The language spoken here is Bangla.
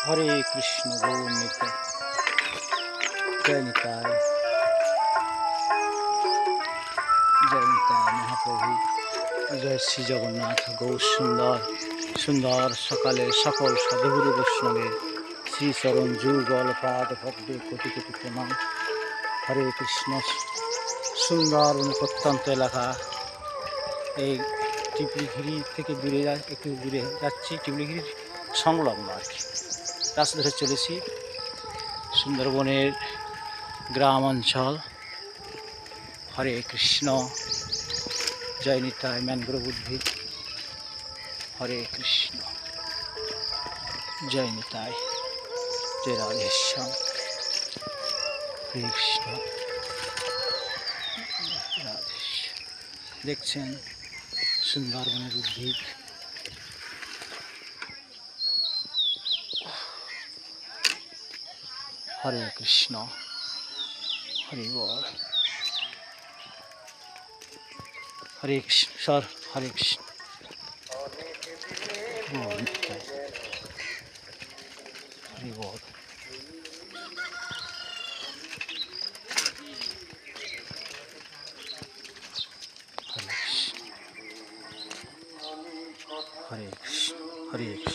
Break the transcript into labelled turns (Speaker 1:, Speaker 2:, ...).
Speaker 1: হরে কৃষ্ণ গৌর নিতাই, জয় নিতাই, জয় নিতাই মহাপ্রভু, জয় শ্রী জগন্নাথ। গৌর সুন্দর সুন্দর সকালে সকল সাধুগুরু বৈষ্ণবের শ্রীচরণ যুগল পাদ পদ্মে কোটি কোটি প্রণাম। হরে কৃষ্ণ। সুন্দর প্রত্যন্ত এলাকা, এই টিপলিঘিরি থেকে দূরে একটু দূরে যাচ্ছি, টিপলিঘিরির সংলগ্ন আর কি রাস্তা ধরে চলেছি। সুন্দরবনের গ্রাম অঞ্চল। হরে কৃষ্ণ, জয় নিতাই ম্যানগ্রোভ উদ্ভিদ। হরে কৃষ্ণ, জয় নিতাই, জয় রাধেশ্যাম। হরে কৃষ্ণ, রাধেশ্যাম। দেখছেন সুন্দরবনের উদ্ভিদ। হরে কৃষ্ণ, হরি বল। হরে কৃষ্ণ স্যার, হরে কৃষ্ণ। হরি বল। হরে কৃষ্ণ, হরে কৃষ্ণ, হরে কৃষ্ণ।